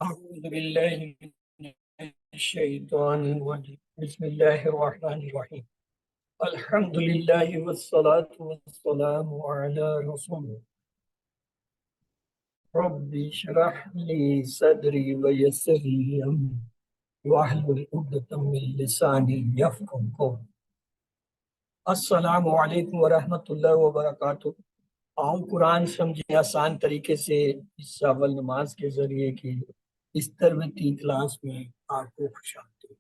أعوذ بالله من الشيطان الرجيم بسم الله الرحمن الرحيم الحمد لله والصلاة والسلام على رسول ربي اشرح لي صدري ويسر لي أمري واحلل عقدة من لساني يفقهوا قولي السلام علیکم ورحمۃ اللہ وبرکاتہ۔ عام قرآن سمجھیں آسان طریقے سے اس اول نماز کے ذریعے کی اس تربیتی کلاس میں آپ کو خوش آمدید۔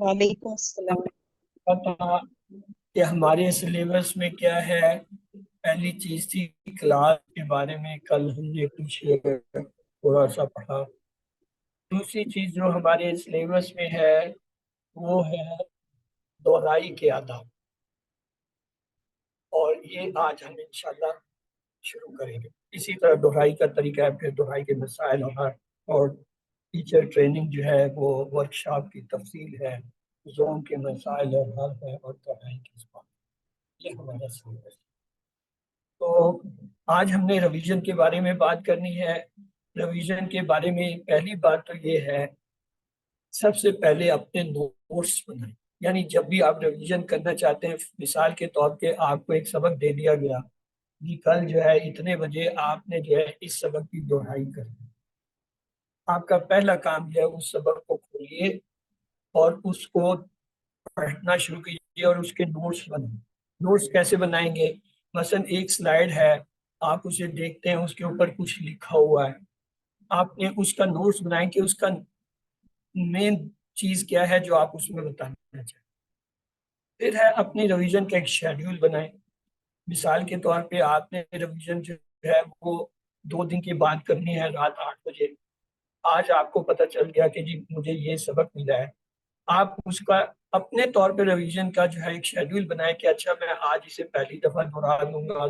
وعلیکم السلام۔ پتا کہ ہمارے سلیبس میں کیا ہے؟ پہلی چیز تھی کلاس کے بارے میں، کل ہم نے کچھ تھوڑا سا پڑھا۔ دوسری چیز جو ہمارے سلیبس میں ہے وہ ہے دہرائی کے آداب، اور یہ آج ہم انشاءاللہ شروع کریں گے۔ اسی طرح دہرائی کا طریقہ ہے، پھر دہرائی کے مسائل اور ٹیچر ٹریننگ جو ہے وہ ورکشاپ کی تفصیل ہے، زون کے مسائل اور حل ہے، اور دہرائی کی زبان۔ یہ ہمارا سلیبس۔ تو آج ہم نے ریویژن کے بارے میں بات کرنی ہے۔ ریویژن کے بارے میں پہلی بات تو یہ ہے، سب سے پہلے اپنے نوٹس بنائیں۔ یعنی جب بھی آپ ریویژن کرنا چاہتے ہیں، مثال کے طور پہ آپ کو ایک سبق دے دیا گیا کہ کل جو ہے اتنے بجے آپ نے جو ہے اس سبق کی دہرائی کرنی، آپ کا پہلا کام جو ہے اس سبق کو کھولیے اور اس کو پڑھنا شروع کیجیے اور اس کے نوٹس بنائیں۔ نوٹس کیسے بنائیں گے؟ مثلا ایک سلائیڈ ہے، آپ اسے دیکھتے ہیں، اس کے اوپر کچھ لکھا ہوا ہے، آپ نے اس کا نوٹس بنائیں کہ اس کا مین چیز کیا ہے جو آپ اس میں بتانا چاہیں۔ پھر ہے اپنی ریویژن کا ایک شیڈیول بنائیں۔ مثال کے طور پہ آپ نے ریویژن جو ہے وہ 2 دن کے بعد کرنی ہے رات 8 بجے۔ آج آپ کو پتہ چل گیا کہ جی مجھے یہ سبق ملا ہے، آپ اس کا اپنے طور پہ ریویژن کا جو ہے ایک شیڈیول بنائیں کہ اچھا میں آج اسے پہلی دفعہ دہرا لوں گا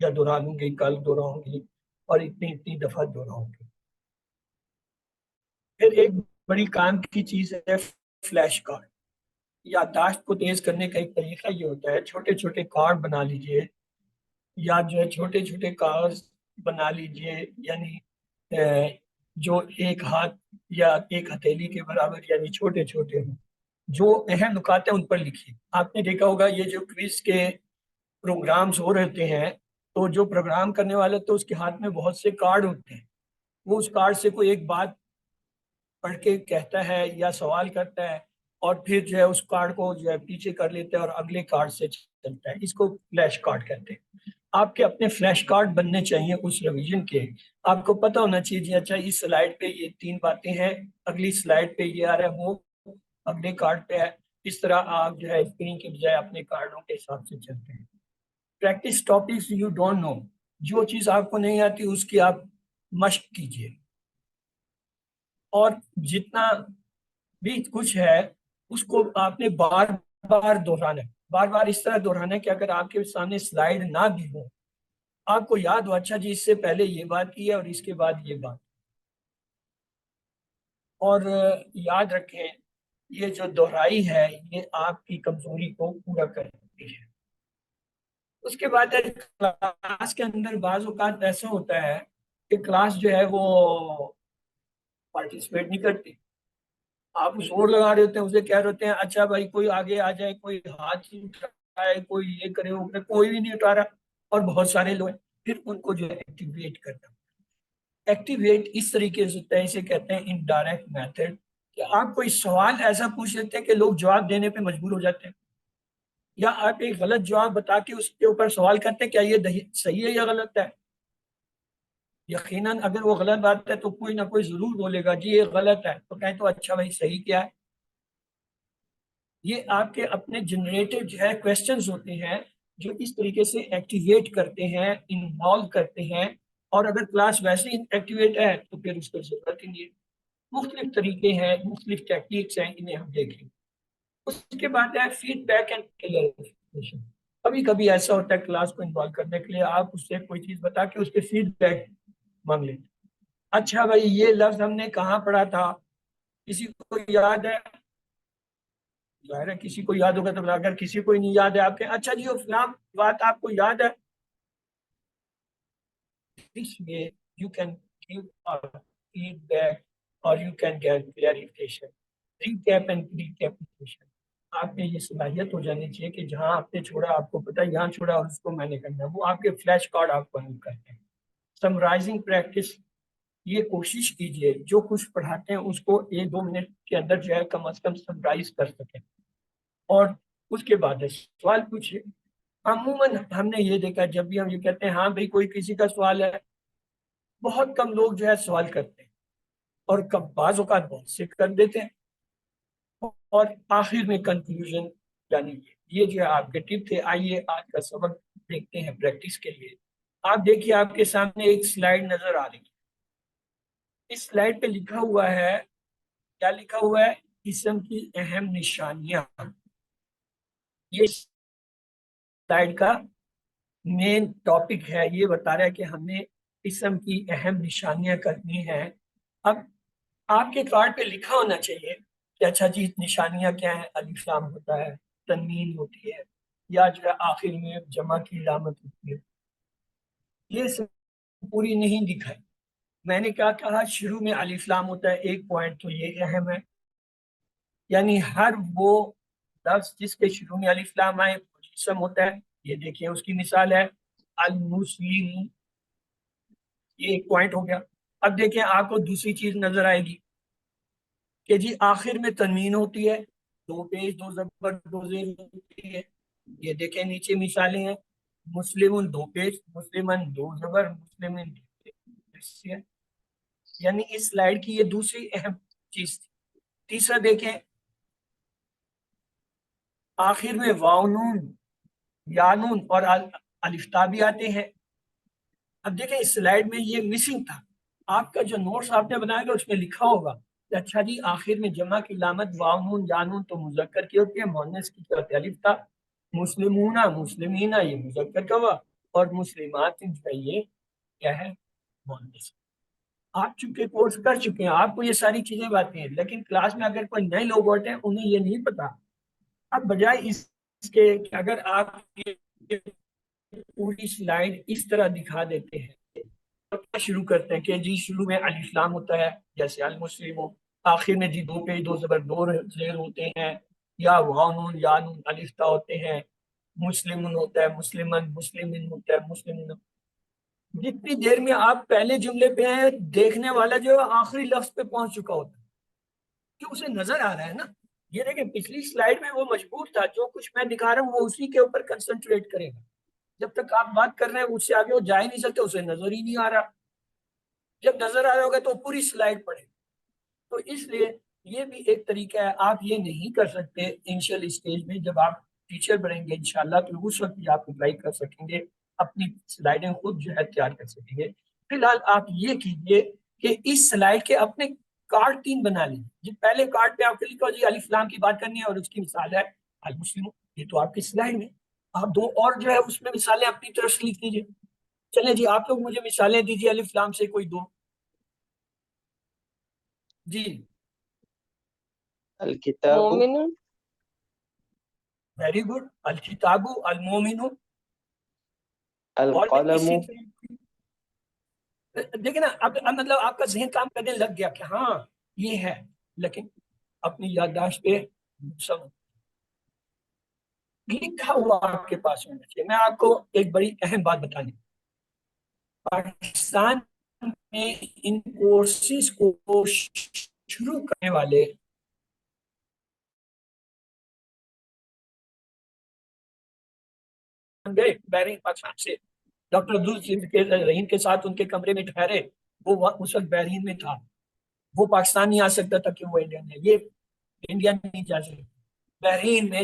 یا دہرا لوں گی، کل دہراؤں گی، اور اتنی دفعہ دہراؤں گی۔ پھر ایک بڑی کام کی چیز ہے فلیش کارڈ۔ یادداشت کو تیز کرنے کا ایک طریقہ یہ ہوتا ہے، چھوٹے چھوٹے کارڈ بنا لیجئے، یا جو ہے چھوٹے چھوٹے کاغذ بنا لیجئے، یعنی جو ایک ہاتھ یا ایک ہتھیلی کے برابر، یعنی چھوٹے چھوٹے ہوں، جو اہم نکات ہیں ان پر لکھیے۔ آپ نے دیکھا ہوگا یہ جو کوئز کے پروگرامز ہو رہتے ہیں، تو جو پروگرام کرنے والے تو اس کے ہاتھ میں بہت سے کارڈ ہوتے ہیں، وہ اس کارڈ سے کوئی ایک بات پڑھ کے کہتا ہے یا سوال کرتا ہے، اور پھر جو ہے اس کارڈ کو جو ہے پیچھے کر لیتا ہے اور اگلے کارڈ سے چلتا ہے۔ اس کو فلیش کارڈ کہتے ہیں۔ آپ کے اپنے فلیش کارڈ بننے چاہیے اس ریویژن کے۔ آپ کو پتہ ہونا چاہیے جی اچھا اس سلائیڈ پہ یہ 3 باتیں ہیں، اگلی سلائیڈ پہ یہ آ رہا ہے، وہ اگلے کارڈ پہ ہے۔ اس طرح آپ جو ہے اسکرین کے بجائے اپنے کارڈوں کے حساب سے چلتے ہیں۔ Practice topics you don't know, جو چیز آپ کو نہیں آتی اس کی آپ مشق کیجیے، اور جتنا بھی کچھ ہے اس کو آپ نے بار بار دہرانا ہے۔ بار بار اس طرح دہرانا ہے کہ اگر آپ کے سامنے سلائیڈ نہ بھی ہو، آپ کو یاد ہو اچھا جی اس سے پہلے یہ بات کی ہے اور اس کے بعد یہ بات۔ اور یاد رکھیں یہ جو دہرائی ہے یہ آپ کی کمزوری کو پورا کرتی ہے۔ اس کے بعد کلاس کے اندر بعض اوقات ایسا ہوتا ہے کہ کلاس جو ہے وہ پارٹیسپیٹ نہیں کرتی، آپ زور لگا رہے ہوتے ہیں، اسے کہہ رہے ہوتے ہیں اچھا بھائی کوئی آگے آ جائے، کوئی ہاتھ اٹھائے، کوئی یہ کرے، وہ کرے، کوئی بھی نہیں اٹھا رہا، اور بہت سارے لوگ ہیں۔ پھر ان کو جو ہے ایکٹیویٹ کرنا۔ ایکٹیویٹ اس طریقے سے ہوتا ہے، اسے کہتے ہیں انڈائریکٹ میتھڈ، کہ آپ کوئی سوال ایسا پوچھ لیتے ہیں کہ لوگ جواب دینے پہ مجبور ہو جاتے ہیں، یا آپ ایک غلط جواب بتا کے اس کے اوپر سوال کرتے ہیں کیا یہ صحیح ہے یا غلط ہے۔ یقیناً اگر وہ غلط بات ہے تو کوئی نہ کوئی ضرور بولے گا جی یہ غلط ہے، تو کہیں تو اچھا بھائی صحیح کیا ہے۔ یہ آپ کے اپنے جنریٹڈ جو ہے کویسچنز ہوتے ہیں جو اس طریقے سے ایکٹیویٹ کرتے ہیں، انوالو کرتے ہیں، اور اگر کلاس ویسے ہی ایکٹیویٹ ہے تو پھر اس کو ضرورت ہی نہیں ہے۔ مختلف طریقے ہیں، مختلف ٹیکنیکس ہیں، انہیں ہم دیکھیں۔ اس کے بعد ہے فیڈ بیک اینڈ کلیئرفیکیشن۔ کبھی کبھی ایسا ہوتا ہے کلاس کو انوالو کرنے کے لیے آپ اس سے کوئی چیز بتا کے اس کے فیڈ بیک مانگ لیتے۔ اچھا بھائی یہ لفظ ہم نے کہاں پڑھا تھا، کسی کو یاد ہے؟ ظاہر ہے کسی کو یاد ہوگا، تو اگر کسی کو نہیں یاد ہے آپ کے اچھا جی وہ فلاں بات آپ کو یاد ہے، اس میں you can give a feedback or you can get clarification. Recap and recapitulation. آپ میں یہ صلاحیت ہو جانی چاہیے کہ جہاں آپ نے چھوڑا آپ کو پتا یہاں چھوڑا اور اس کو میں نے کرنا، وہ آپ کے فلیش کارڈ آپ کو نہیں کرتے ہیں. سمرائزنگ پریکٹس، یہ کوشش کیجئے جو کچھ پڑھاتے ہیں اس کو 1-2 منٹ کے اندر جو ہے کم از کم سمرائز کر سکیں، اور اس کے بعد سوال پوچھیے. عموماً ہم نے یہ دیکھا جب بھی ہم یہ کہتے ہیں ہاں بھائی کوئی کسی کا سوال ہے، بہت کم لوگ جو ہے سوال کرتے ہیں اور بعض اوقات بہت سے کر دیتے ہیں، اور آخر میں کنکلوژن یعنی یہ جو ہے آپ کے ٹپ تھے. آئیے آج کا سبق دیکھتے ہیں پریکٹس کے لیے. آپ دیکھیے آپ کے سامنے ایک سلائیڈ نظر آ رہی ہے. اس سلائیڈ پہ لکھا ہوا ہے، کیا لکھا ہوا ہے؟ اسم کی اہم نشانیاں. یہ سلائیڈ کا مین ٹاپک ہے، یہ بتا رہا ہے کہ ہمیں اسم کی اہم نشانیاں کرنی ہیں. اب آپ کے کارڈ پہ لکھا ہونا چاہیے کہ اچھا جی نشانیاں کیا ہیں. الف لام ہوتا ہے، تنوین ہوتی ہے، یا جو ہے آخر میں جمع کی علامت ہوتی ہے. یہ سب پوری نہیں دکھائی. میں نے کیا کہا؟ شروع میں الف لام ہوتا ہے، ایک پوائنٹ تو یہ اہم ہے، یعنی ہر وہ لفظ جس کے شروع میں الف لام آئے اسم ہوتا ہے. یہ دیکھیں اس کی مثال ہے المسلم، یہ ایک پوائنٹ ہو گیا. اب دیکھیں آپ کو دوسری چیز نظر آئے گی کہ جی آخر میں تنوین ہوتی ہے، 2 پیش 2 زبر 2 زیر ہوتی ہے. یہ دیکھیں نیچے مثالیں ہیں، مسلم 2 پیش، مسلمن 2 زبر، مسلمن 2 پیش. یعنی اس سلائیڈ کی یہ دوسری اہم چیز تھی. تیسرا دیکھیں، آخر میں واو نون یا نون اور الف تا بھی آتے ہیں. اب دیکھیں اس سلائیڈ میں یہ مسنگ تھا. آپ کا جو نوٹس آپ نے بنایا گا اس میں لکھا ہوگا کہ اچھا جی آخر میں جمع کی علامت واو نون یا نون تو مذکر کی ہوتی ہے، مؤنث کی ہوتی ہے الف تا. مسلمون مسلمین یہ مذکر کا ہوا، اور مسلمات جو ہے یہ کیا ہے؟ مؤنث. آپ چونکہ کورس کر چکے ہیں آپ کو یہ ساری چیزیں باتیں ہیں، لیکن کلاس میں اگر کوئی نئے لوگ ہوتے ہیں انہیں یہ نہیں پتا. اب بجائے اس کے کہ اگر آپ پوری سلائیڈ اس طرح دکھا دیتے ہیں، شروع کرتے ہیں کہ جی شروع میں الف لام ہوتا ہے جیسے المسلم، آخر میں جی 2 پیش 2 زبر 2 زیر ہوتے ہیں، یا واو نون یا نون الف تا ہوتے ہیں، مسلمن ہوتا ہے، مسلمن، مسلمن ہوتا ہے، مسلمن. جتنی دیر میں آپ پہلے جملے پہ ہیں دیکھنے والا جو آخری لفظ پہ پہنچ چکا ہوتا ہے کہ اسے نظر آ رہا ہے نا. یہ دیکھیں پچھلی سلائیڈ میں وہ مجبور تھا جو کچھ میں دکھا رہا ہوں وہ اسی کے اوپر کنسنٹریٹ کرے گا. جب تک آپ بات کر رہے ہیں اس سے آگے وہ جا ہی نہیں سکتے، اسے نظر ہی نہیں آ رہا. جب نظر آ رہا ہوگا تو پوری سلائیڈ پڑھے. تو اس لیے یہ بھی ایک طریقہ ہے. آپ یہ نہیں کر سکتے انیشل اسٹیج میں، جب آپ ٹیچر بنیں گے انشاءاللہ تو اس وقت بھی آپ اپلائی کر سکیں گے، اپنی سلائیڈیں خود جو ہے تیار کر سکیں گے. فی الحال آپ یہ کیجئے کہ اس سلائیڈ کے اپنے کارڈ 3 بنا لیں. جی پہلے کارڈ پہ آپ کو لکھو جی الف لام کی بات کرنی ہے اور اس کی مثال ہے المسلم. یہ تو آپ کی سلائیڈ میں آپ 2 اور جو ہے اس میں مثالیں اپنی طرف سے لکھ دیجیے. چلیں جی آپ لوگ مجھے مثالیں دیجیے الف لام سے کوئی 2. جی الکتاب، مومن، ویری گڈ. الکتاب، المومن. اور القلم، اسی طرح دیکھیں نا اب مطلب آپ کا ذہن کام کرنے لگ گیا کہ ہاں یہ ہے، لیکن اپنی یادداشت پہ سب لکھا ہوا آپ کے پاس ہونا چاہیے. میں آپ کو ایک بڑی اہم بات بتانی، پاکستان میں ان کورسز کو شروع کرنے والے بحرین پاکستان سے ڈاکٹر عبدالرحیم کے ساتھ ان کے کمرے میں ٹھہرے. وہ اس وقت بحرین میں تھا، وہ پاکستان نہیں آ سکتا تھا کہ وہ انڈین ہے. یہ انڈیا نہیں جا سکتا، بحرین میں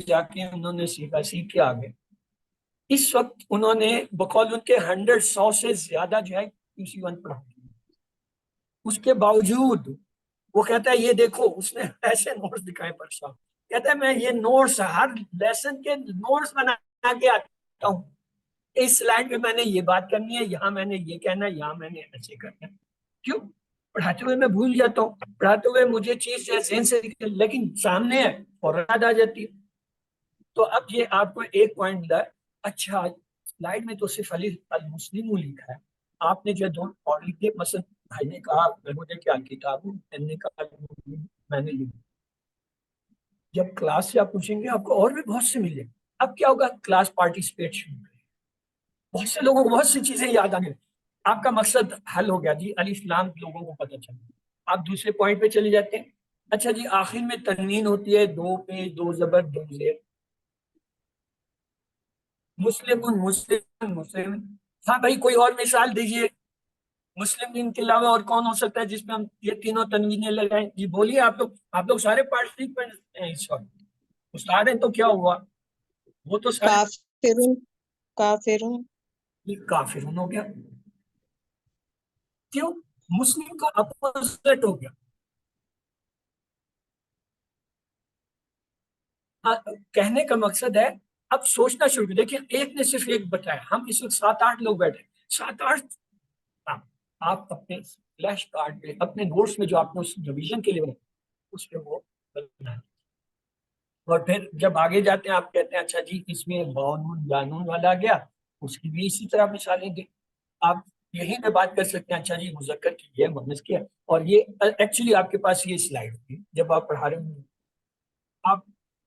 جا کے انہوں نے سیکھا، سیکھ کے آگے. اس وقت انہوں نے بقول ان کے 100 سے زیادہ جو ہے QC1 پڑھا. اس کے باوجود وہ کہتا ہے یہ دیکھو اس نے ایسے نوٹس دکھائے پرسا، کہتا ہے میں یہ نوٹس ہر لیسن کے نوٹس بنا کے آتا ہوں. اس سلائیڈ پہ میں نے یہ بات کرنی ہے، یہاں میں نے یہ کہنا ہے، یہاں میں نے ایسے کرنا ہے. کیوں؟ پڑھاتے ہوئے میں بھول جاتا ہوں، پڑھاتے ہوئے مجھے چیز ذہن سے لیکن سامنے ہے اور یاد آ جاتی ہے. تو اب یہ آپ کو ایک پوائنٹ ملا. اچھا سلائیڈ میں تو صرف المسلم لکھا ہے، آپ نے جو دو اور لکھے، مثلا بھائی نے کہا مجھے کیا کتاب، میں نے کہا میں نے لکھی. جب کلاس سے آپ پوچھیں گے آپ کو اور بھی بہت سے ملے. اب کیا ہوگا، کلاس پارٹیسپیٹ شروع کریں، بہت سے لوگوں کو بہت سی چیزیں یاد آنے. آپ کا مقصد حل ہو گیا جی، الف لام لوگوں کو پتہ چلا. آپ دوسرے پوائنٹ پہ چلے جاتے ہیں. اچھا جی، آخر میں تنوین ہوتی ہے، دو پیش، دو زبر، دو زیر. مسلم مسلم مسلم. ہاں بھائی کوئی اور مثال دیجئے. مسلم دین کے علاوہ اور کون ہو سکتا ہے جس میں ہم یہ تینوں تنوینیں لگائیں؟ جی بولیے. آپ لوگ سارے پارٹیسپینٹ ہیں اس وقت. استاد ہیں تو کیا ہوا، وہ تو سارے. کافرون. کافرون. یہ کافرون ہو گیا. کیوں؟ مسلم کا اپوزٹ ہو گیا. کہنے کا مقصد ہے اب سوچنا شروع کر. دیکھیں ایک نے صرف ایک بتایا، ہم اس وقت 7-8 لوگ بیٹھے. 7-8. آپ اپنے فلیش کارڈ پہ، اپنے نوٹس میں جو آپ نے اس ریویژن کے لیے بنایا، اس پہ وہ بنائیں. اور پھر جب آگے جاتے ہیں آپ کہتے ہیں اچھا جی اس میں بانون جانون والا آ گیا، اس کی بھی اسی طرح مثالیں دیں. آپ یہی میں بات کر سکتے ہیں اچھا جی مذکر کی ہے، مؤنث کی ہے. اور یہ ایکچولی آپ کے پاس یہ سلائڈ ہوتی ہے جب آپ پڑھا رہے ہیں. آپ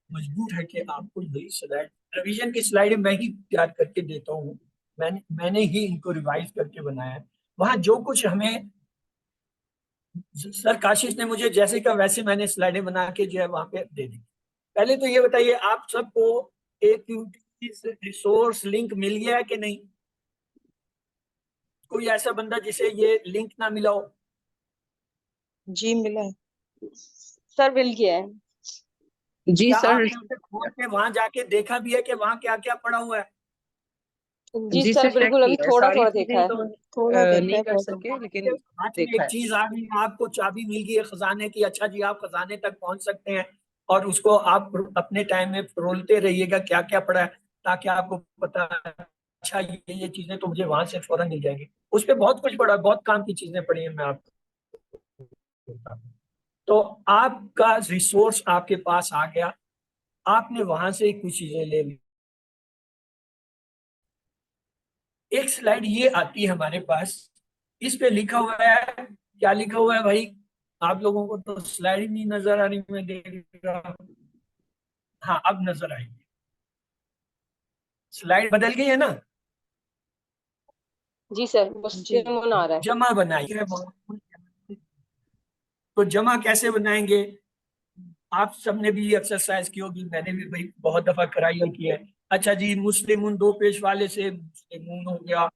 مجبور ہے کہ آپ کو یہی سلائڈ، ریویژن کی سلائڈیں میں ہی تیار کر کے دیتا ہوں. میں نے ہی ان کو ریوائز کر کے بنایا ہے. وہاں جو کچھ ہمیں سر کاشش نے مجھے جیسے کہ ویسے میں نے سلائڈیں بنا کے جو ہے وہاں پہ دے دی. پہلے تو یہ بتائیے آپ سب کو ایکٹیویٹیز ریسورس لنک مل گیا ہے کہ نہیں؟ کوئی ایسا بندہ جسے یہ لنک نہ ملا ہو؟ جی ملا ہے. سر مل گیا ہے. جی کیا سر. آپ نے اسے کھول کے وہاں جا کے دیکھا بھی ہے کہ وہاں کیا کیا پڑا ہوا ہے؟ جی جی سر سر بالکل، ابھی تھوڑا تھوڑا دیکھا ہے. تھوڑا دیکھا نہیں ہے، کر بہت سکے لیکن ہاتھ میں دیکھا ایک ہے. چیز آ گئی، آپ کو چابی مل گئی ہے خزانے کی. اچھا جی آپ خزانے تک پہنچ سکتے ہیں اور اس کو آپ اپنے ٹائم میں فرولتے رہیے گا کیا کیا پڑا ہے، تاکہ آپ کو پتا اچھا یہ چیزیں تو مجھے وہاں سے فوراً مل جائیں گی. اس پہ بہت کچھ پڑا، بہت کام کی چیزیں پڑی ہیں. میں آپ کو بتا دوں. تو آپ کا ریسورس آپ کے پاس آ گیا، آپ نے وہاں سے کچھ چیزیں لے لی. ایک سلائیڈ یہ آتی ہے ہمارے پاس، اس پہ لکھا ہوا ہے. کیا لکھا ہوا ہے بھائی؟ آپ لوگوں کو تو سلائیڈ نہیں نظر آ رہی، میں دیکھ رہا ہوں. ہاں اب نظر آئی. سلائیڈ بدل گئی ہے نا؟ جی سر جی. مسلم آ رہا ہے. جمع بنائی ہے. تو جمع کیسے بنائیں گے؟ آپ سب نے بھی یہ ایکسرسائز کی ہوگی، میں نے بھی بھائی بہت دفعہ کرائی اور کی ہے. اچھا جی مسلمون دو پیش والے سے مسلمون ہو گیا.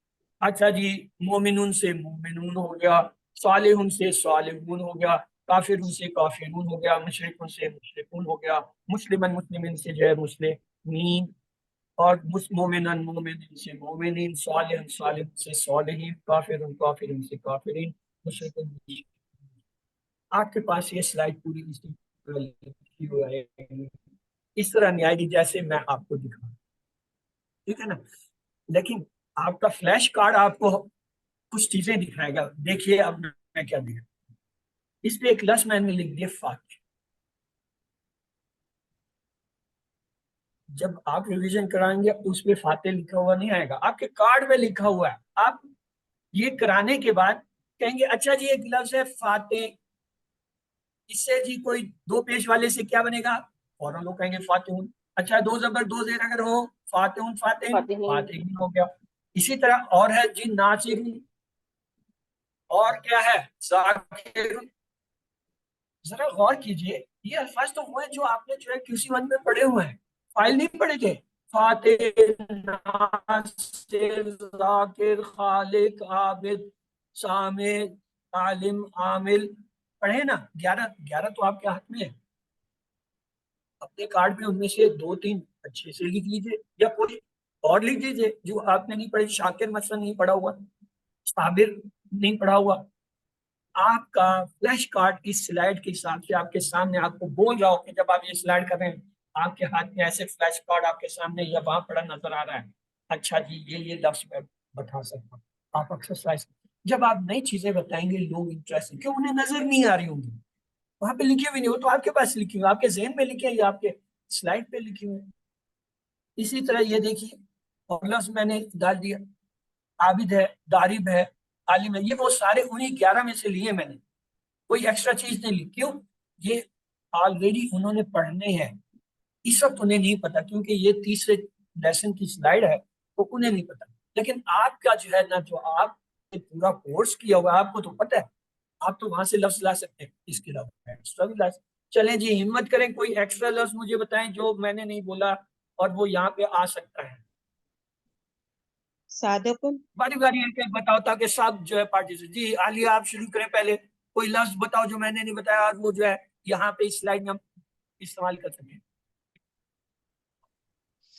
اچھا جی مومنون سے مومنون ہو گیا. صالحون سے صالحون ہو گیا. کافرون سے کافرون ہو گیا. مشرکون سے مشرکون ہو گیا. مسلمن مسلمین سے جو ہے مسلمین. اور مومنن مومنین سے مومنین. صالحن صالحین سے صالحین. کافرون کافرین سے کافرین. مشرکون. آپ کے پاس یہ سلائڈ پوری لکھی ہوئی ہے، اس طرح نہیں آئے گی جیسے میں آپ کو دکھاؤں. ٹھیک ہے نا؟ لیکن آپ کا فلیش کارڈ آپ کو کچھ چیزیں دکھائے گا. دیکھیے اب میں کیا دکھا. اس پہ ایک لفظ میں نے لکھ دیا فاتح. جب آپ ریویژن کرائیں گے اس پہ فاتح لکھا ہوا نہیں آئے گا، آپ کے کارڈ میں لکھا ہوا ہے. آپ یہ کرانے کے بعد کہیں گے اچھا جی ایک لفظ ہے فاتح، اس سے جی کوئی دو پیش والے سے کیا بنے گا؟ فوراً لوگ کہیں گے فاتحون. اچھا دو زبر دو زیر اگر ہو فاتحون فاتح فاتحین ہو گیا. اسی طرح اور ہے جی ناصرون، اور کیا ہے ذاکرون. ذرا غور کیجئے یہ الفاظ تو ہوئے جو آپ نے جو ہے QC1 میں پڑھے ہوئے ہیں، فائل نہیں پڑھے تھے. فاتح، ناصر، ذاکر، خالق، عابد، سامع، عالم، عامل. پڑھے نا؟ 11 تو آپ کے ہاتھ میں ہے. اپنے کارڈ میں ان میں سے 2-3 اچھے سے لکھ لیجیے، یا کوئی اور لکھ دیجیے جو آپ نے نہیں پڑھی. شاکر مثلا نہیں پڑھا ہوا، صابر نہیں پڑھا ہوا. آپ کا فلیش کارڈ اس سلائیڈ کے حساب سے آپ کے سامنے آپ کو بول رہا ہو کہ جب آپ یہ سلائیڈ کر رہے ہیں آپ کے ہاتھ میں ایسے فلیش کارڈ آپ کے سامنے یا وہاں پڑا نظر آ رہا ہے. اچھا جی یہ لفظ میں بتا سکتا ہوں. آپ ایکسرسائز جب آپ نئی چیزیں بتائیں گے لوگ انٹرسٹ کیوں انہیں نظر نہیں آ رہی ہوں گی، وہاں پہ لکھے ہوئے نہیں ہو تو آپ کے پاس لکھی ہوئی، آپ کے ذہن میں لکھے یا آپ کے سلائیڈ پہ لکھی ہوئی. اسی طرح یہ دیکھیے اور لفظ میں نے ڈال دیا عابد ہے، دارب ہے، عالم ہے. یہ وہ سارے انہیں 11 میں سے لیے میں نے, کوئی ایکسٹرا چیز نہیں لی. کیوں؟ یہ آلریڈی انہوں نے پڑھنے ہیں, اس وقت انہیں نہیں پتا, کیونکہ یہ تیسرے لیسن کی سلائیڈ ہے تو انہیں نہیں پتا. لیکن آپ کا جو ہے نا, جو آپ نے پورا کورس کیا ہوا, آپ کو تو پتہ ہے, آپ تو وہاں سے لفظ لا سکتے ہیں, اس کے علاوہ ایکسٹرا بھی لا سکتے. چلیں جی, ہمت کریں, کوئی ایکسٹرا لفظ مجھے بتائیں جو میں نے نہیں بولا اور وہ یہاں پہ آ سکتا ہے. صادقن. باری باری ایک ایک بتاؤ تاکہ سب جو ہے پارٹی سے. جی عالیہ آپ شروع کریں, پہلے کوئی لفظ بتاؤ جو میں نے نہیں بتایا اور وہ جو ہے یہاں پہ اس سلائیڈ میں ہم استعمال کر سکیں.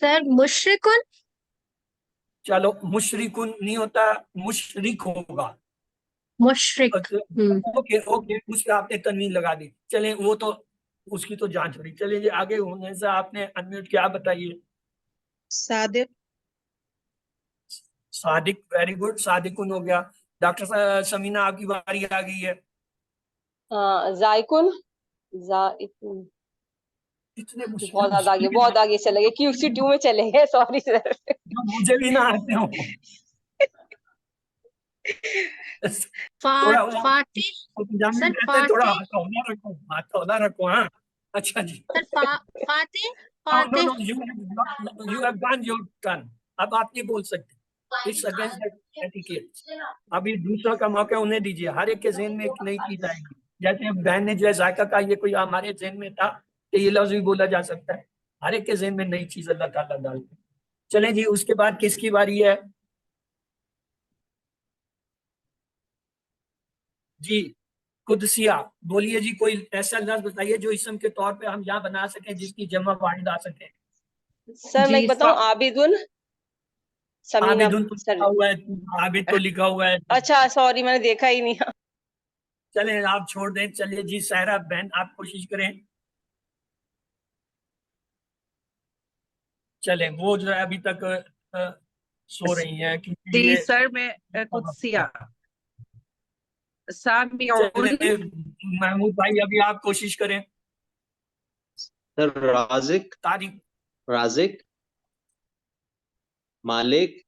سر مشرکن. چلو, مشرکن نہیں ہوتا, مشرک ہوگا. مشرک. اوکے اوکے, اس پہ آپ نے تنوین لگا دی. چلیں وہ تو اس کی تو جانچ ہو رہی. چلیں جی آگے ہونے سے آپ نے انمیوٹ کیا, بتائیے. صادق. صادق, ویری گڈ, صادقن ہو گیا. ڈاکٹر سمینہ آپ کی باری آ گئی ہے. ذائقن. ذائقن اتنے مشکل بہت زیادہ آگے, بہت آگے چلے گئے, QC2 میں چلے گئے, سوری سر. جو مجھے بھی نہ آتے ہوں. فاتح. سر تھوڑا فاتح. ہتھوڑا رکھو, ہتھوڑا رکھو. ہاں اچھا جی. سر فاتح. فاتح. You have done your turn. اب آپ نہیں بول سکتے. It's against the etiquette. ابھی دوسرا کا موقع انہیں دیجیے, ہر ایک کے ذہن میں ایک نئی چیز آئے گی. جیسے بہن نے جو ہے ذائقہ کا, یہ کوئی ہمارے ذہن میں تھا کہ یہ لفظ بھی بولا جا سکتا ہے. ہر ایک کے ذہن میں نئی چیز اللہ تعالیٰ ڈالتے. چلیں جی, اس کے بعد کس کی باری ہے؟ جی قدسیہ, بولیے جی. کوئی ایسا لفظ بتائیے جو اسم کے طور پہ ہم یہاں بنا سکیں, جس کی جمع واحد آ سکے. سر میں ایک بتاؤں, عابدن. سمینہ عابدن تو سر. لکھا ہوا ہے, عابد تو لکھا ہوا ہے. اچھا سوری, میں نے دیکھا ہی نہیں. چلیں آپ چھوڑ دیں. چلیے جی سائرہ بہن, آپ کوشش کریں. چلیں, وہ جو ہے ابھی تک سو رہی ہیں کیونکہ جی یہ سر, میں قدسیہ. سامعون. چلیں محمود بھائی, ابھی آپ کوشش کریں. سر رازق. تاریخ. رازق. مالک.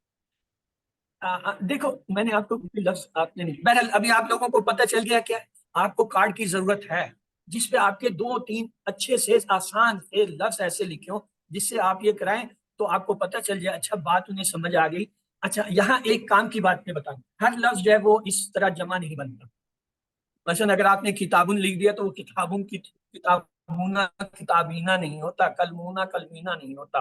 دیکھو میں نے آپ کو کوئی لفظ آپ نے نہیں. بہرحال ابھی آپ لوگوں کو پتہ چل گیا کہ آپ کو کارڈ کی ضرورت ہے جس پہ آپ کے 2-3 اچھے سے آسان سے لفظ ایسے لکھے ہوں جس سے آپ یہ کرائیں تو آپ کو پتہ چل جائے. اچھا بات انہیں سمجھ آ گئی. اچھا یہاں ایک کام کی بات میں بتاؤں, ہر لفظ جو ہے وہ اس طرح جمع نہیں بنتا. مثلا اگر آپ نے کتابن لکھ دیا تو وہ کتابن کی کتابونا کتابینہ نہیں ہوتا, کلمونا کلمینہ نہیں ہوتا.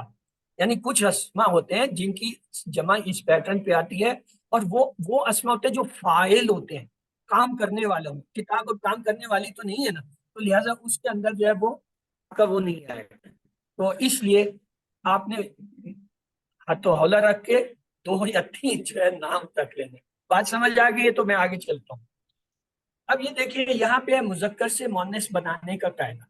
یعنی کچھ اسما ہوتے ہیں جن کی جمع اس پیٹرن پہ آتی ہے, اور وہ اسما ہوتے ہیں جو فاعل ہوتے ہیں, کام کرنے والا ہوں. کتاب اور کام کرنے والی تو نہیں ہے نا, تو لہٰذا اس کے اندر جو ہے وہ نہیں آئے. تو اس لیے آپ نے ہاتھوں ہولا رکھ کے 2 یا 3 جو ہے نام تک لینے. بات سمجھ آ گئی ہے تو میں آگے چلتا ہوں. اب یہ دیکھیے یہاں پہ مذکر سے مؤنث بنانے کا قاعدہ.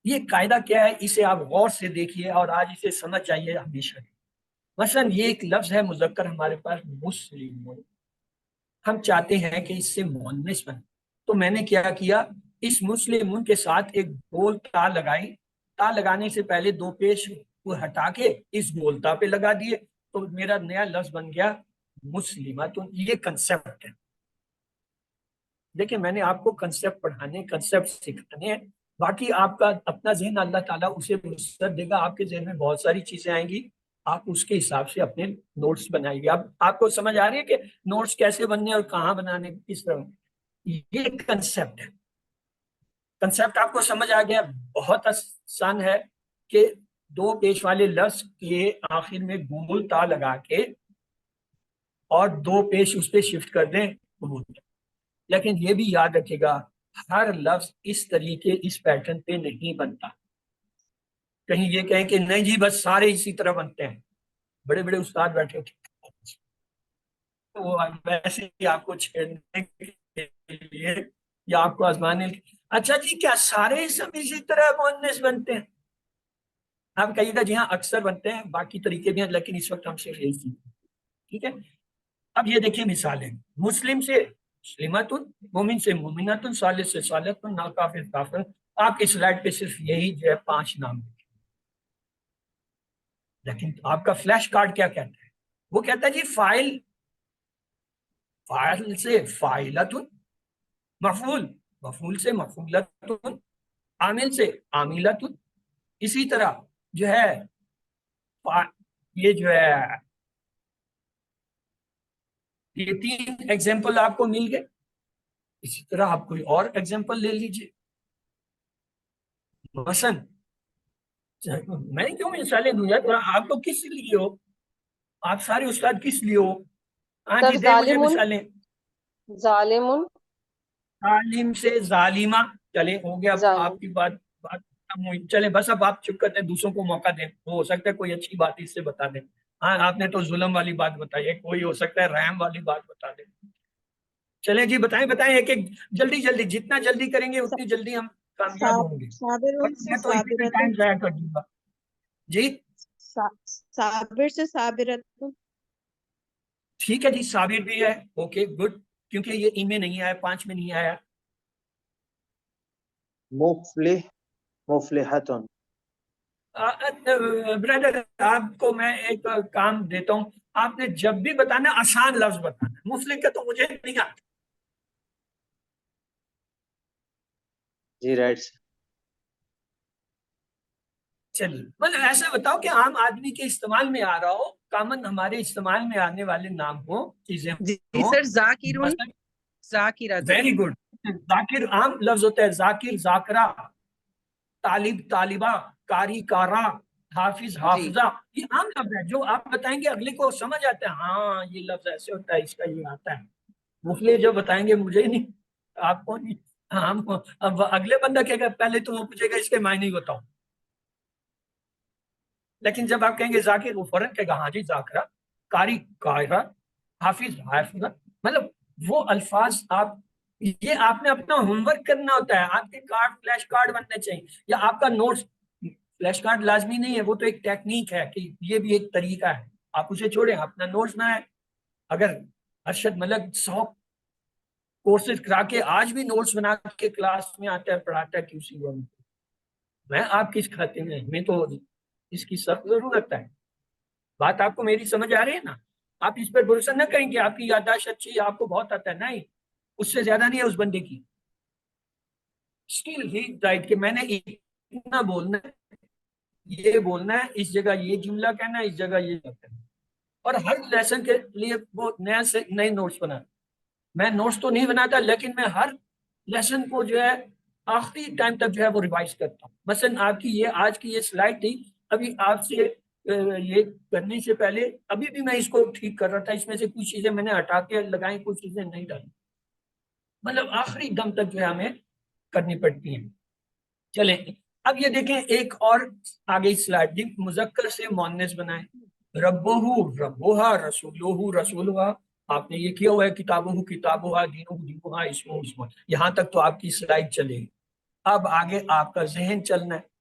یہ قاعدہ کیا ہے, اسے آپ غور سے دیکھیے اور آج اسے سمجھ جائیے ہمیشہ. مثلا یہ ایک لفظ ہے مذکر ہمارے پاس, مسلمون. ہم چاہتے ہیں کہ اس سے مؤنث بنے, تو میں نے کیا کیا, اس مسلمون کے ساتھ ایک گول تا لگائی. تا لگانے سے پہلے 2 پیش کو ہٹا کے اس گول تا پہ لگا دیے, تو میرا نیا لفظ بن گیا مسلمہ. تو یہ کنسپٹ ہے. دیکھیں میں نے آپ کو کنسپٹ پڑھانے, کنسپٹ سکھانے ہیں. باقی آپ کا اپنا ذہن اللہ تعالیٰ اسے وسعت دے گا. آپ کے ذہن میں بہت ساری چیزیں آئیں گی, آپ اس کے حساب سے اپنے نوٹس بنائیں گے. اب آپ کو سمجھ آ رہی ہے کہ نوٹس کیسے بننے اور کہاں بنانے, کس طرح. یہ کنسپٹ ہے. کنسپٹ آپ کو سمجھ آ گیا. بہت آسان ہے کہ 2 پیش والے لفظ کے آخر میں گول تا لگا کے اور 2 پیش اس پہ شفٹ کر دیں. لیکن یہ بھی یاد رکھے گا, ہر لفظ اس طریقے اس پیٹرن پہ نہیں بنتا. کہیں یہ کہیں کہ نہیں جی بس سارے اسی طرح بنتے ہیں. بڑے بڑے استاد بیٹھے وہ ویسے ہی آپ کو چھیڑنے کے لیے یا آپ کو آزمانے. اچھا جی کیا سارے اسم اسی طرح مؤنث بنتے ہیں؟ آپ کہیے گا جی ہاں اکثر بنتے ہیں, باقی طریقے بھی ہیں, لیکن اس وقت ہم صرف یہی سیکھیں. ٹھیک ہے. اب یہ دیکھیں مثالیں. مسلم سے مسلمتن, مومن سے مومنتن, صالح سے صالحتن, ناکافر کافر. آپ کی سلائڈ پہ صرف یہی جو ہے 5 نام. لیکن آپ کا فلیش کارڈ کیا کہتا ہے؟ وہ کہتا ہے جی فائل فاعل سے فاعلتن، مفعول مفعول سے مفعولتن، عامل سے عاملتن. اسی طرح جو ہے یہ جو ہے یہ 3 ایگزامپل آپ کو مل گئے. اسی طرح آپ کوئی اور ایگزامپل لے لیجیے. مثلا میں کیوں مثالیں دوں یار، آپ کو کس لیے ہو، آپ سارے استاد کس لیے ہو؟ ہاں سر جی دے مجھے ظالمون، مثالیں. ظالمون، ظالم سے ظالمہ. چلے ہو گیا، اب ظالم. آپ کی بات ختم ہوئی. چلے بس اب آپ چپ کرتے ہیں، دوسروں کو موقع دیں. وہ ہو سکتا ہے کوئی اچھی بات اس سے بتا دیں. ہاں آپ نے تو ظلم والی بات بتائی ہے، کوئی ہو سکتا ہے رحم والی بات بتا دیں. چلیں جی بتائیں ایک ایک جلدی جلدی، جتنا جلدی کریں گے اتنی جلدی ہم کامیاب ہوں گے. صابر سے میں تو اسی میں ٹائم صابرتن، ضائع کر دوں گا. جی صابر سے صابرتن، ٹھیک ہے جی، صابر بھی ہے. اوکے گڈ، کیونکہ یہ ای میں نہیں آیا، 5 میں نہیں آیا. مفلح مفلحتن. بردر آپ کو میں ایک کام دیتا ہوں، آپ نے جب بھی بتانا آسان لفظ بتانا. مفلح کا تو مجھے نہیں آتا. جی رائٹ سر. چلیے مطلب ایسا بتاؤ کہ عام آدمی کے استعمال میں آ رہا ہو، کامن ہمارے استعمال میں آنے والے نام ہو، چیزیں جی سر، ذاکرون، ذاکرتن. Very good. ذاکر عام لفظ ہوتا ہے، ذاکر ذاکرہ، طالب طالبہ، قاری قارا، حافظ حافظہ. یہ عام لفظ ہے جو آپ بتائیں گے اگلے کو سمجھ آتا ہے، ہاں یہ لفظ ایسے ہوتا ہے، اس کا یہ آتا ہے. مفلح جو بتائیں گے مجھے نہیں، آپ کو نہیں. اب اگلے بندہ کہے گا، پہلے تو وہ پوچھے گا اس کے معنی بتاؤ. لیکن جب آپ کہیں گے ذاکر، وہ فوراً کہے گا ہاں جی ذاکرہ، قاری قارہ، حافظ حافظہ. مطلب وہ الفاظ یہ آپ نے اپنا ہوم ورک کرنا ہوتا ہے. آپ کے کارڈ فلیش کارڈ بننے چاہیے، یا آپ کا نوٹس. فلیش کارڈ لازمی نہیں ہے، وہ تو ایک ٹیکنیک ہے کہ یہ بھی ایک طریقہ ہے. آپ اسے چھوڑیں، اپنا نوٹس بنائیں. اگر ارشد ملک 100 کورسز کرا کے آج بھی نوٹس بنا کے کلاس میں آتا ہے، پڑھاتا ہے QC میں، میں آپ کس کھاتے میں؟ میں تو اس کی سخت ضرورت ہے. بات آپ کو میری سمجھ آ رہی ہے نا؟ آپ اس پر بھروسہ نہ کریں کہ آپ کی یادداشت اچھی ہے، آپ کو بہت آتا ہے. نہیں، اس سے زیادہ نہیں ہے اس بندے کی. اسٹل ہی رائٹ کہ میں نے اتنا بولنا ہے، یہ بولنا ہے، اس جگہ یہ جملہ کہنا ہے، اس جگہ یہ کہنا ہے. اور ہر لیسن کے لیے وہ نئے نوٹس بنا. میں نوٹس تو نہیں بناتا، لیکن میں ہر لیسن کو جو ہے آخری ٹائم تک جو ہے وہ ریوائز کرتا ہوں. مثلا آپ کی یہ آج کی یہ سلائڈ تھی، ابھی آپ سے یہ کرنے سے پہلے ابھی بھی میں اس کو ٹھیک کر رہا تھا. اس میں سے کچھ چیزیں میں نے ہٹا کے لگائیں، کچھ چیزیں نہیں ڈالی. مطلب آخری دم تک جو ہے ہمیں کرنی پڑتی ہیں. چلیں اب یہ دیکھیں ایک اور آگے سلائڈ دی. مذکر سے مؤنث بنائیں. ربہ ربوہا، رسولہ رسولہا. آپ نے یہ کیا ہوا ہے، کتابہ کتابہا، دینہ دینہا، اسمہ اسمہ. یہاں تک تو آپ کی سلائڈ چلے گی. اب آگے آپ کا ذہن چلنا ہے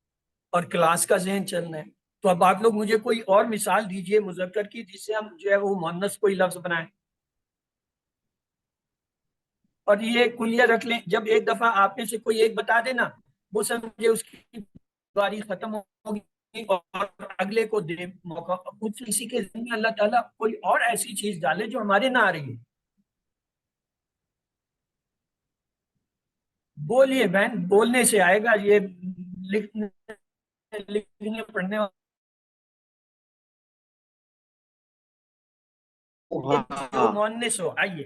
اور کلاس کا ذہن چلنا ہے. تو اب آپ لوگ مجھے کوئی اور مثال دیجئے مذکر کی، جس سے ہم جو ہے وہ مؤنث کوئی لفظ بنائیں. اور یہ کلیہ رکھ لیں، جب ایک دفعہ آپ میں سے کوئی ایک بتا دینا، وہ سمجھے اس کی باری ختم ہوگی اور اگلے کو دے موقع. کچھ اسی کے ذہن میں اللہ تعالیٰ کوئی اور ایسی چیز ڈالے جو ہمارے نہ آ رہی ہے. بولیے بہن، بولنے سے آئے گا، یہ لکھنے پڑھنے جو مؤنث ہو. آئیے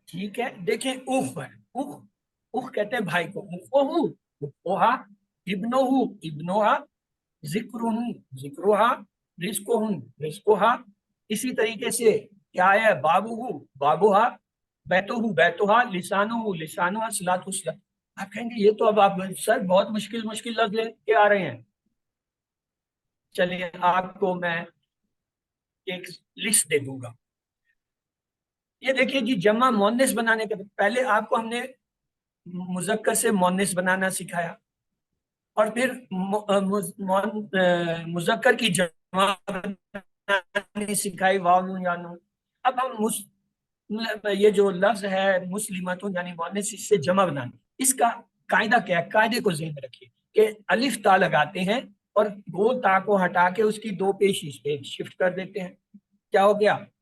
ٹھیک ہے، دیکھیں اخ ہے. اخ کہتے ہیں بھائی کو. اخوہ اخوہا، ابنوہ ابنوہا، ذکرہ ذکرہا، رزقہ رزقہا. اسی طریقے سے کیا ہے، بابہ بابہا، بیتہ بیتہا، لسانہ لسانہا، صلاتہ صلاتہ. آپ کہیں گے یہ تو اب آپ سر بہت مشکل لفظ لے کے آ رہے ہیں. چلیے آپ کو میں ایک لسٹ دے دوں گا. یہ دیکھیے جی، جمع مؤنث بنانے کے پہلے آپ کو ہم نے مذکر سے مؤنث بنانا سکھایا، اور پھر مذکر کی جمع بنانی سکھائی، واو نون یا نون. اب ہم یہ جو لفظ ہے مسلمتون یعنی مؤنث، اس سے جمع بنانی. اس کا قاعدہ کیا ہے؟ قاعدے کو ذہن میں رکھیے کہ الف تا لگاتے ہیں اور گول تا کو ہٹا کے اس کی 2 پیش پہ شفٹ کر دیتے ہیں. کیا ہو گیا؟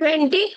20।